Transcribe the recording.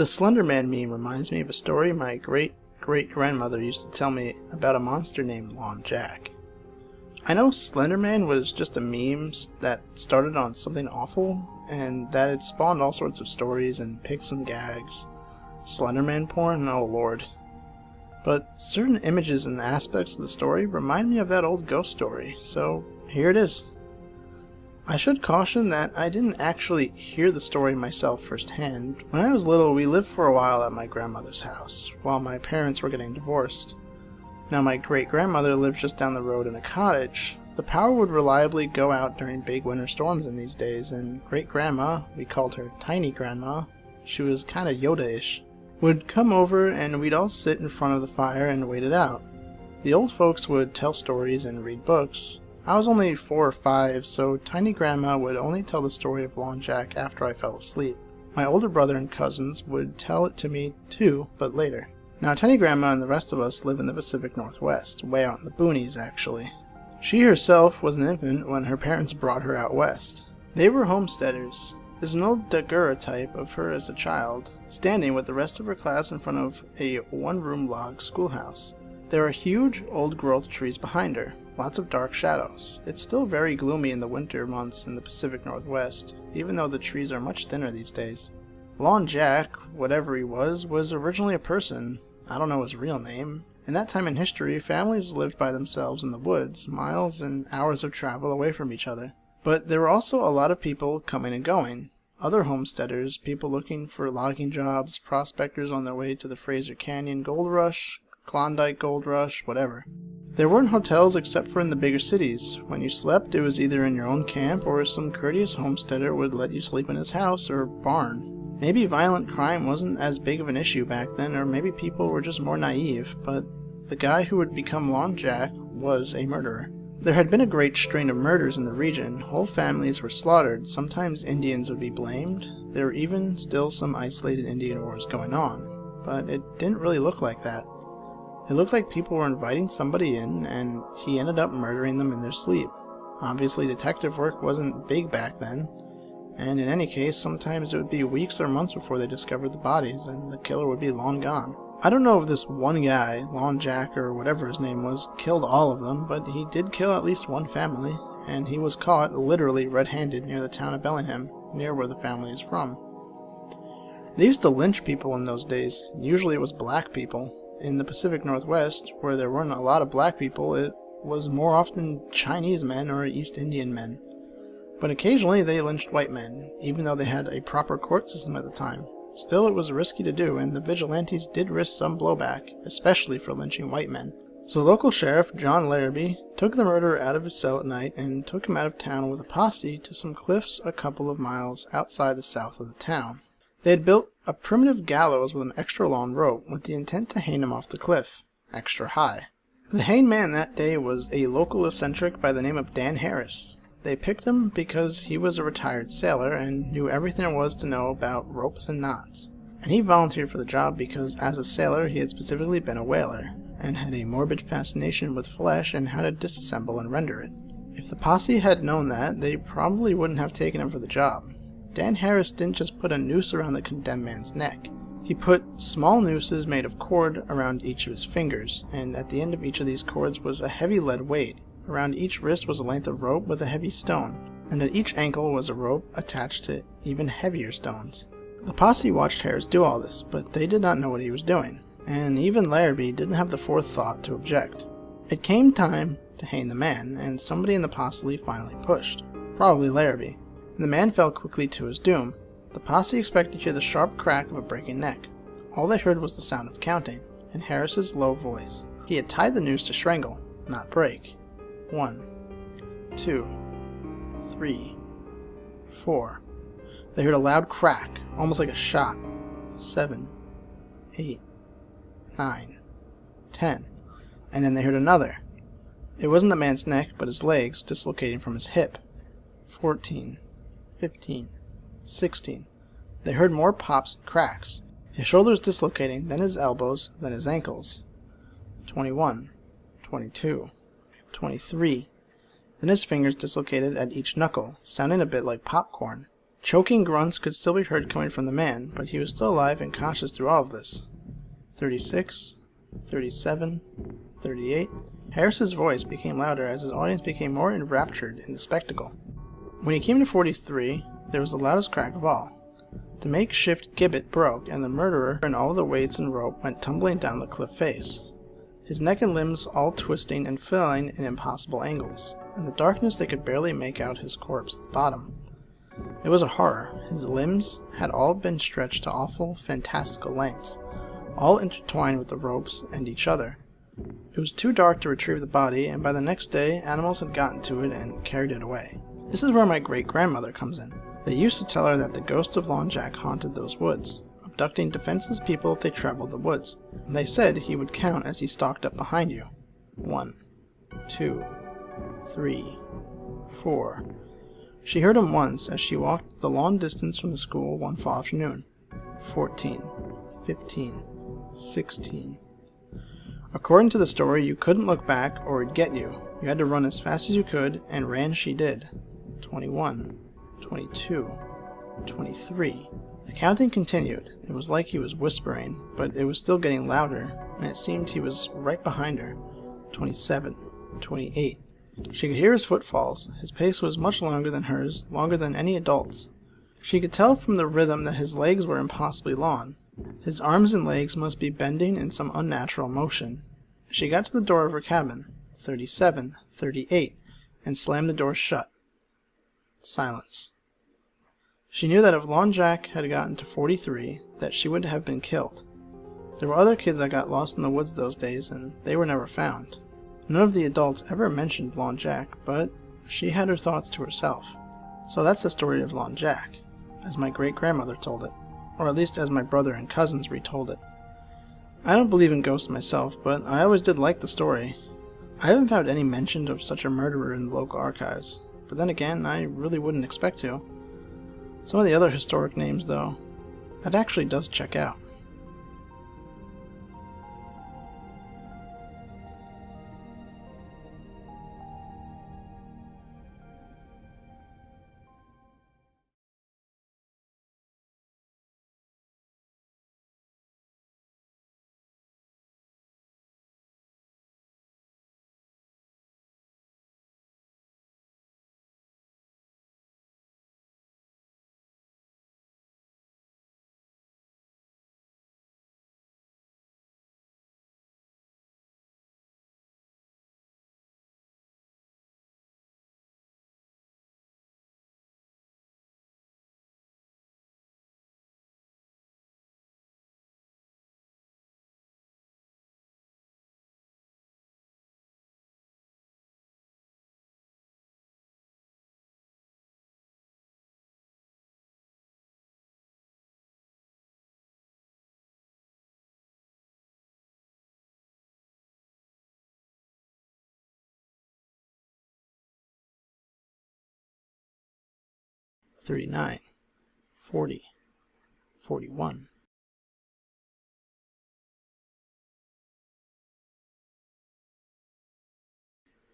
The Slender Man meme reminds me of a story my great-great-grandmother used to tell me about a monster named Lon Jack. I know Slender Man was just a meme that started on something awful, and that it spawned all sorts of stories and pics and gags. Slender Man porn? Oh lord. But certain images and aspects of the story remind me of that old ghost story, so here it is. I should caution that I didn't actually hear the story myself firsthand. When I was little, we lived for a while at my grandmother's house, while my parents were getting divorced. Now my great-grandmother lived just down the road in a cottage. The power would reliably go out during big winter storms in these days, and great-grandma, we called her Tiny Grandma, she was kinda Yoda-ish, would come over and we'd all sit in front of the fire and wait it out. The old folks would tell stories and read books. I was only 4 or 5, so Tiny Grandma would only tell the story of Lon Jack after I fell asleep. My older brother and cousins would tell it to me too, but later. Now Tiny Grandma and the rest of us live in the Pacific Northwest, way out in the boonies actually. She herself was an infant when her parents brought her out west. They were homesteaders. There's an old daguerreotype of her as a child, standing with the rest of her class in front of a one-room log schoolhouse. There are huge, old-growth trees behind her, lots of dark shadows. It's still very gloomy in the winter months in the Pacific Northwest, even though the trees are much thinner these days. Lon Jack, whatever he was originally a person. I don't know his real name. In that time in history, families lived by themselves in the woods, miles and hours of travel away from each other. But there were also a lot of people coming and going. Other homesteaders, people looking for logging jobs, prospectors on their way to the Fraser Canyon Gold Rush, Klondike Gold Rush, whatever. There weren't hotels except for in the bigger cities. When you slept, it was either in your own camp or some courteous homesteader would let you sleep in his house or barn. Maybe violent crime wasn't as big of an issue back then, or maybe people were just more naive, but the guy who would become Lon Jack was a murderer. There had been a great string of murders in the region. Whole families were slaughtered. Sometimes Indians would be blamed. There were even still some isolated Indian wars going on. But it didn't really look like that. It looked like people were inviting somebody in, and he ended up murdering them in their sleep. Obviously, detective work wasn't big back then, and in any case, sometimes it would be weeks or months before they discovered the bodies, and the killer would be long gone. I don't know if this one guy, Lon Jack or whatever his name was, killed all of them, but he did kill at least one family, and he was caught literally red-handed near the town of Bellingham, near where the family is from. They used to lynch people in those days. Usually it was black people. In the Pacific Northwest, where there weren't a lot of black people, it was more often Chinese men or East Indian men. But occasionally they lynched white men, even though they had a proper court system at the time. Still, it was risky to do, and the vigilantes did risk some blowback, especially for lynching white men. So local sheriff John Larrabee took the murderer out of his cell at night and took him out of town with a posse to some cliffs a couple of miles outside the south of the town. They had built a primitive gallows with an extra long rope with the intent to hang him off the cliff, extra high. The hanged man that day was a local eccentric by the name of Dan Harris. They picked him because he was a retired sailor and knew everything there was to know about ropes and knots. And he volunteered for the job because as a sailor he had specifically been a whaler, and had a morbid fascination with flesh and how to disassemble and render it. If the posse had known that, they probably wouldn't have taken him for the job. Dan Harris didn't just put a noose around the condemned man's neck. He put small nooses made of cord around each of his fingers, and at the end of each of these cords was a heavy lead weight. Around each wrist was a length of rope with a heavy stone, and at each ankle was a rope attached to even heavier stones. The posse watched Harris do all this, but they did not know what he was doing, and even Larrabee didn't have the forethought to object. It came time to hang the man, and somebody in the posse finally pushed, probably Larrabee, and the man fell quickly to his doom. The posse expected to hear the sharp crack of a breaking neck. All they heard was the sound of counting, and Harris's low voice. He had tied the noose to strangle, not break. 1, 2, 3, 4. They heard a loud crack, almost like a shot. 7, 8, 9, 10. And then they heard another. It wasn't the man's neck, but his legs dislocating from his hip. 14, 15, 16. They heard more pops and cracks. His shoulders dislocating, then his elbows, then his ankles. 21, 22. 23. Then his fingers dislocated at each knuckle, sounding a bit like popcorn. Choking grunts could still be heard coming from the man, but he was still alive and conscious through all of this. 36, 37, 38. Harris's voice became louder as his audience became more enraptured in the spectacle. When he came to 43, there was the loudest crack of all. The makeshift gibbet broke, and the murderer and all the weights and rope went tumbling down the cliff face, his neck and limbs all twisting and filling in impossible angles. In the darkness they could barely make out his corpse at the bottom. It was a horror. His limbs had all been stretched to awful, fantastical lengths, all intertwined with the ropes and each other. It was too dark to retrieve the body, and by the next day animals had gotten to it and carried it away. This is where my great-grandmother comes in. They used to tell her that the ghost of Lon Jack haunted those woods, abducting defenseless people if they traveled the woods. And they said he would count as he stalked up behind you. 1, 2, 3, 4. She heard him once as she walked the long distance from the school one fall afternoon. 14, 15, 16. According to the story, you couldn't look back or it'd get you. You had to run as fast as you could, and ran she did. 21, 22, 23. The counting continued. It was like he was whispering, but it was still getting louder, and it seemed he was right behind her. 27, 28. She could hear his footfalls. His pace was much longer than hers, longer than any adult's. She could tell from the rhythm that his legs were impossibly long. His arms and legs must be bending in some unnatural motion. She got to the door of her cabin, 37, 38, and slammed the door shut. Silence. She knew that if Lon Jack had gotten to 43, that she would have been killed. There were other kids that got lost in the woods those days, and they were never found. None of the adults ever mentioned Lon Jack, but she had her thoughts to herself. So that's the story of Lon Jack, as my great-grandmother told it, or at least as my brother and cousins retold it. I don't believe in ghosts myself, but I always did like the story. I haven't found any mention of such a murderer in the local archives, but then again, I really wouldn't expect to. Some of the other historic names, though, that actually does check out. "39, 40, 41.